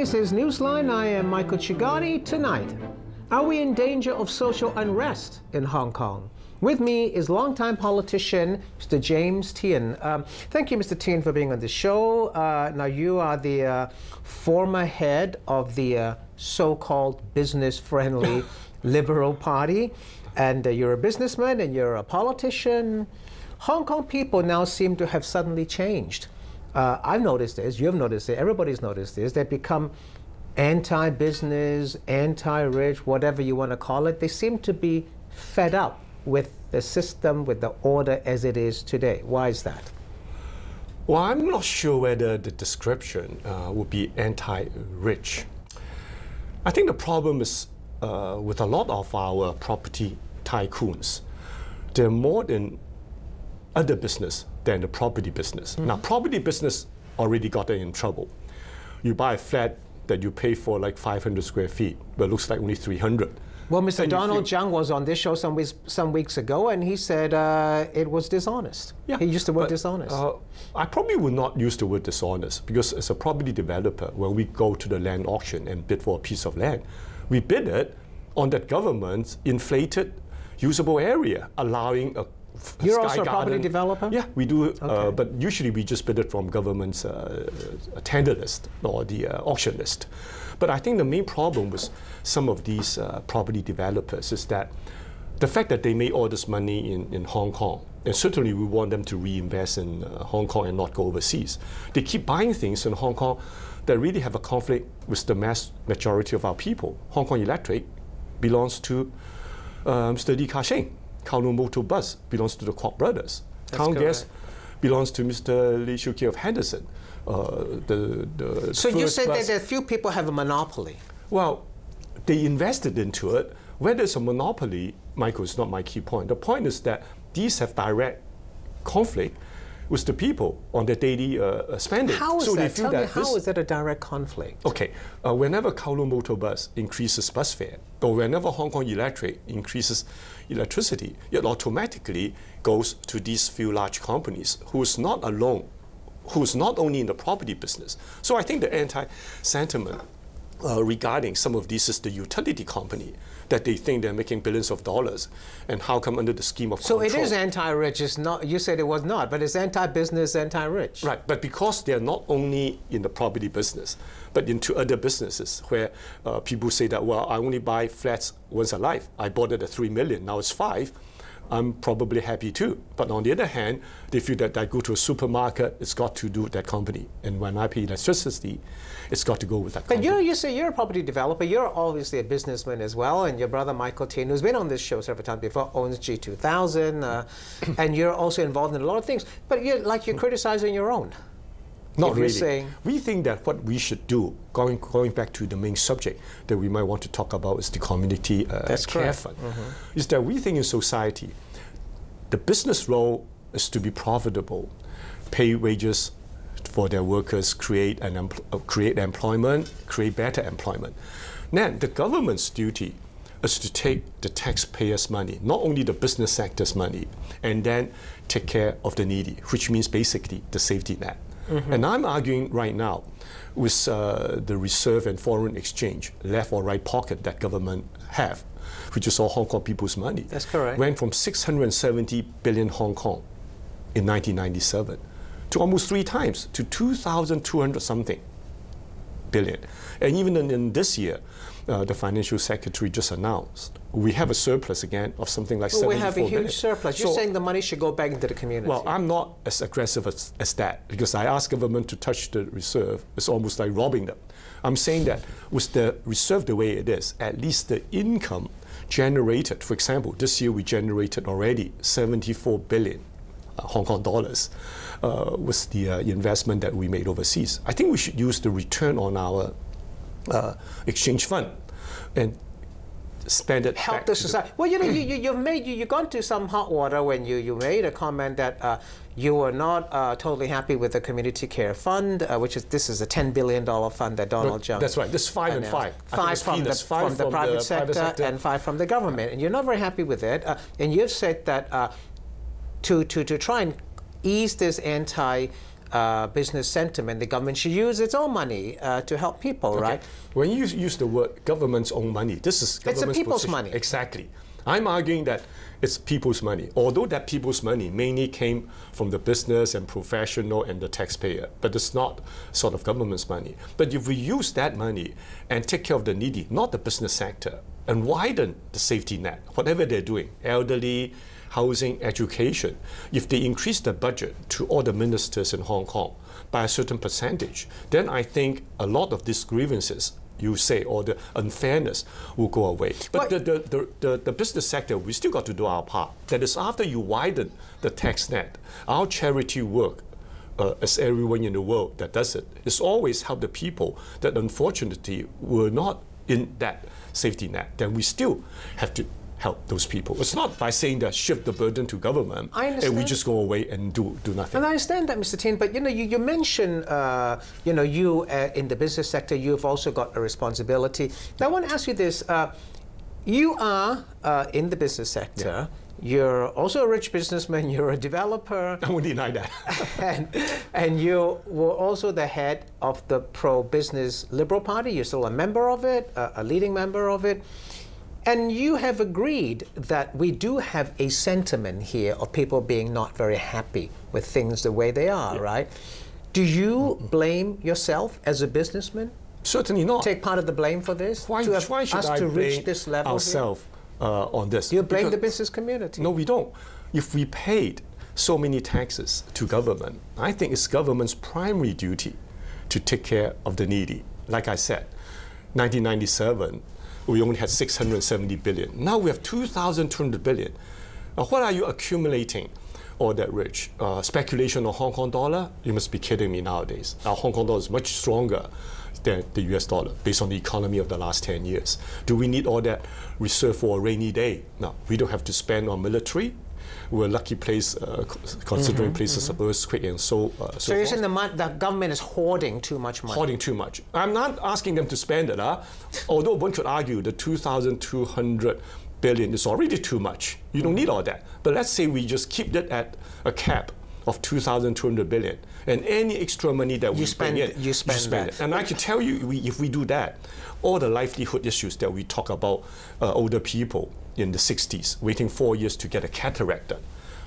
This is Newsline. I am Michael Chigani. Tonight, are we in danger of social unrest in Hong Kong? With me is longtime politician Mr. James Tien. Thank you, Mr. Tien, for being on the show. Now, you are the former head of the so-called business-friendly Liberal Party, and you're a businessman and you're a politician. Hong Kong people now seem to have suddenly changed. I've noticed this, you've noticed it, everybody's noticed this. They've become anti-business, anti-rich, whatever you want to call it. They seem to be fed up with the system, with the order as it is today. Why is that? Well, I'm not sure whether the description would be anti-rich. I think the problem is with a lot of our property tycoons. They're more than other business than the property business. Now, property business already got them in trouble. You buy a flat that you pay for like 500 square feet, but it looks like only 300. Well, Mr. Donald Zhang was on this show some weeks ago, and he said it was dishonest. Yeah, he used the word dishonest. I probably would not use the word dishonest, because as a property developer, when we go to the land auction and bid for a piece of land, we bid it on that government's inflated usable area, allowing a You're also a property developer? Yeah, we do, Okay. but usually we just bid it from government's tender list or the auction list. But I think the main problem with some of these property developers is that the fact that they made all this money in Hong Kong, and certainly we want them to reinvest in Hong Kong and not go overseas. They keep buying things in Hong Kong that really have a conflict with the mass majority of our people. Hong Kong Electric belongs to Mr. Lee Ka-shing. Kowloon Motor Bus belongs to the Kwok brothers. Town Gas belongs to Mr. Lee Shu-kee of Henderson. So you said that a few people have a monopoly. Well, they invested into it. Whether it's a monopoly, Michael, is not my key point. The point is that these have direct conflict with the people on their daily spending. How is so that? they feel Tell me, that how is that a direct conflict? Okay, whenever Kowloon Motor Bus increases bus fare, or whenever Hong Kong Electric increases electricity, it automatically goes to these few large companies who's not alone, who's not only in the property business. So I think the anti-sentiment regarding some of these is the utility company, that they think they're making billions of dollars, and how come under the scheme of control. So it is anti-rich, it's not, you said it was not, but it's anti-business, anti-rich. Right, but because they're not only in the property business, but into other businesses where people say that, well, I only buy flats once a life. I bought it at 3 million, now it's 5. I'm probably happy too. But on the other hand, they feel that I go to a supermarket, it's got to do with that company. And when I pay electricity, it's got to go with that company. But you say you're a property developer, you're obviously a businessman as well, and your brother Michael Tien, who's been on this show several times before, owns G2000, and you're also involved in a lot of things. But you're criticizing your own. Not really. We think that what we should do, going back to the main subject that we might want to talk about, is the community care fund, is that we think in society, the business role is to be profitable, pay wages for their workers, create employment, create better employment. Then the government's duty is to take the taxpayers' money, not only the business sector's money, and then take care of the needy, which means basically the safety net. And I'm arguing right now with the reserve and foreign exchange, left or right pocket that government have, which is all Hong Kong people's money. That's correct. Went from 670 billion Hong Kong in 1997 to almost 3 times, to 2,200 something billion. And even in this year, the financial secretary just announced we have a surplus again of something like 74 billion. We have a huge surplus. You're saying the money should go back into the community. Well, I'm not as aggressive as that, because I ask government to touch the reserve. It's almost like robbing them. I'm saying that with the reserve the way it is, at least the income generated, for example, this year we generated already 74 billion Hong Kong dollars with the investment that we made overseas. I think we should use the return on our exchange fund and spend it help the society. Well, you know, you've gone to some hot water when you made a comment that you were not totally happy with the community care fund, this is a $10 billion fund that Donald Zhang. That's right. This 5 and 5. 5 from the private sector and 5 from the government, and you're not very happy with it. And you've said that to try and ease this business sentiment, the government should use its own money to help people, right? When you use the word government's own money, this is government's it's a people's position. money. Exactly. I'm arguing that it's people's money, although that people's money mainly came from the business and professional and the taxpayer, but it's not sort of government's money. But if we use that money and take care of the needy, not the business sector, and widen the safety net, whatever they're doing, elderly, housing, education, if they increase the budget to all the ministers in Hong Kong by a certain percentage, then I think a lot of these grievances, you say, or the unfairness will go away. But the business sector, we still got to do our part. That is, after you widen the tax net, our charity work, as everyone in the world that does it, is always help the people that unfortunately were not in that safety net. Then we still have to help those people. It's not by saying that shift the burden to government and we just go away and do nothing. And I understand that, Mr. Tien, but you mentioned you in the business sector, you've also got a responsibility. Now, I want to ask you this: you are in the business sector. Yeah. You're also a rich businessman. You're a developer. I won't deny that. and you were also the head of the pro-business Liberal Party. You're still a member of it, a leading member of it. And you have agreed that we do have a sentiment here of people being not very happy with things the way they are, right? Do you blame yourself as a businessman? Certainly not. Take part of the blame for this? Why should I blame ourselves on this? You blame the business community. No, we don't. If we paid so many taxes to government, I think it's government's primary duty to take care of the needy. Like I said, 1997, we only had 670 billion. Now we have 2,200 billion. Now, what are you accumulating all that rich? Speculation on Hong Kong dollar? You must be kidding me nowadays. Our Hong Kong dollar is much stronger than the US dollar based on the economy of the last 10 years. Do we need all that reserve for a rainy day? No, we don't have to spend on military. We're a lucky place, considering places of earthquake and so So you're saying the government is hoarding too much money? Hoarding too much. I'm not asking them to spend it. Although one could argue the 2,200 billion is already too much. You don't need all that. But let's say we just keep it at a cap of 2,200 billion. And any extra money that we bring in, you spend it. And I can tell you, if we do that, all the livelihood issues that we talk about, older people in the 60s, waiting 4 years to get a cataract done,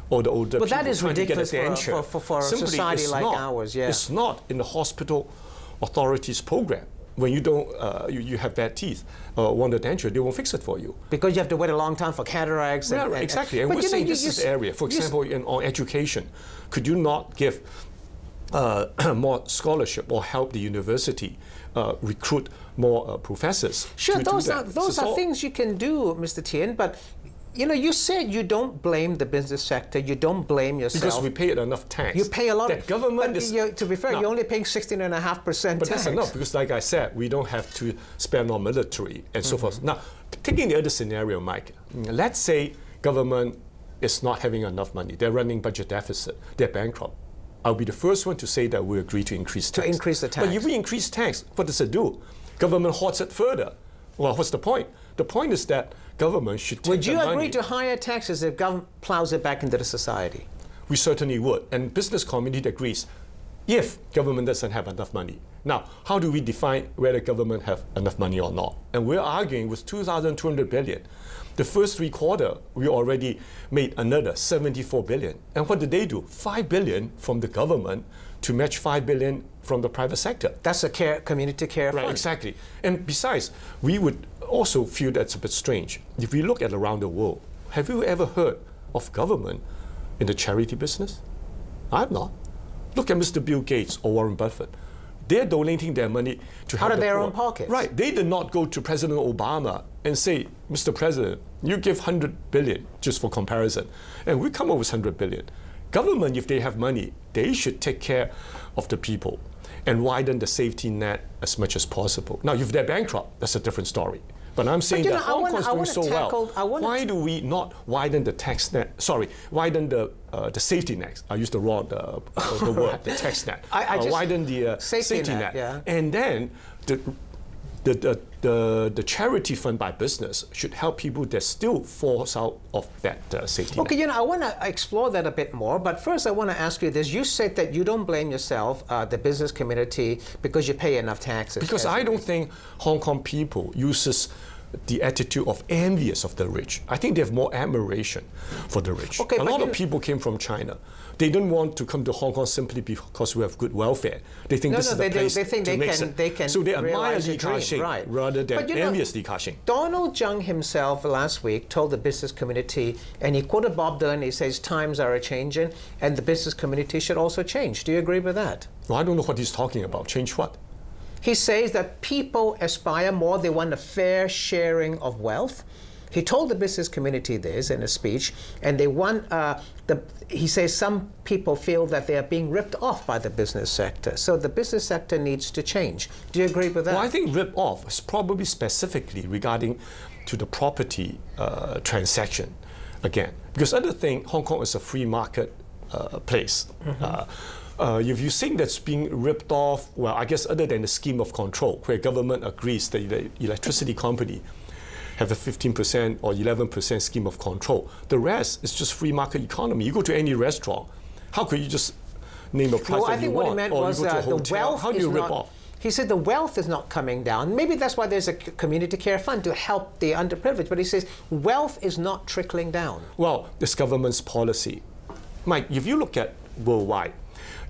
or the older people that is trying ridiculous to get a denture. for a society like ours. Yeah. It's not in the hospital authorities program. When you don't, you have bad teeth, want a denture, they won't fix it for you. Because you have to wait a long time for cataracts. Yeah, right, exactly. And we're saying this is the area. For example, on education, could you not give more scholarship or help the university recruit more professors? Sure, those are things you can do, Mr. Tien, but you said you don't blame the business sector, you don't blame yourself. Because we pay enough tax. You pay a lot of government. But to be fair, you're only paying 16.5% tax. But that's enough, because like I said, we don't have to spend on military and so forth. Now, taking the other scenario, Mike, let's say government is not having enough money. They're running budget deficit. They're bankrupt. I'll be the first one to say that we agree to increase tax. To increase the tax. But if we increase tax, what does it do? Government hoards it further. Well, what's the point? The point is that government should take Would you the money. agree to higher taxes if government plows it back into the society? We certainly would. And business community agrees if government doesn't have enough money. Now, how do we define whether government have enough money or not? And we're arguing with 2,200 billion. The first 3 quarters, we already made another 74 billion. And what did they do? 5 billion from the government to match 5 billion from the private sector. That's a community care fund. Right, exactly. And besides, we would also feel that's a bit strange. If we look at around the world, have you ever heard of government in the charity business? I've not. Look at Mr. Bill Gates or Warren Buffett. They're donating their money to help out of their poor. own pockets. Right. They did not go to President Obama and say, Mr. President, you give 100 billion, just for comparison, and we come up with 100 billion. Government, if they have money, they should take care of the people and widen the safety net as much as possible. Now, if they're bankrupt, that's a different story. But I'm saying that Hong Kong is doing so well. Why do we not widen the tax net? Sorry, widen the safety net. I used the wrong the word, the tax net. I just widen the safety net. Yeah. And then the the charity fund by business should help people that still falls out of that safety Okay, net. I want to explore that a bit more, but first I want to ask you this. You said that you don't blame yourself, the business community, because you pay enough taxes. Because I don't think Hong Kong people uses the attitude of envious of the rich. I think they have more admiration for the rich. Okay, a lot of people came from China. They don't want to come to Hong Kong simply because we have good welfare. They think this is the place to make it. They can so they admire Li dream, Ka-shing right. rather than envious Li Ka-shing. Donald Tsang himself last week told the business community, and he quoted Bob Dylan, he says times are a-changing and the business community should also change. Do you agree with that? Well, I don't know what he's talking about. Change what? He says that people aspire more, they want a fair sharing of wealth. He told the business community this in a speech, and they want, he says some people feel that they are being ripped off by the business sector. So the business sector needs to change. Do you agree with that? Well, I think rip off is probably specifically regarding to the property transaction again. Because other thing, Hong Kong is a free market place. If you think that's being ripped off, well, I guess other than the scheme of control, where government agrees that the electricity company have a 15% or 11% scheme of control. The rest is just free market economy. You go to any restaurant, how could you just name a price that you want? What he meant was the wealth how do you rip off? He said the wealth is not coming down. Maybe that's why there's a community care fund to help the underprivileged. But he says wealth is not trickling down. Well, this government's policy. Mike, if you look at worldwide,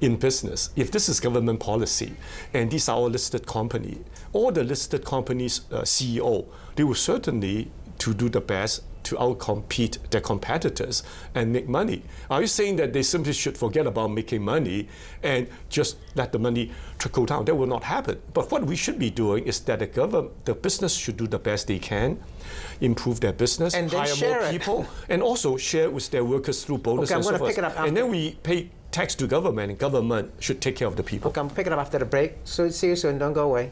in business, if this is government policy and these are all listed company, all the listed companies' CEO, they will certainly to do the best to outcompete their competitors and make money. Are you saying that they simply should forget about making money and just let the money trickle down? That will not happen. But what we should be doing is that the business should do the best they can, improve their business, and hire more people, and also share with their workers through bonuses and so forth. Pick it up after. And then we pay tax to government, and government should take care of the people. Okay, I'm picking up after the break. So see you soon. Don't go away.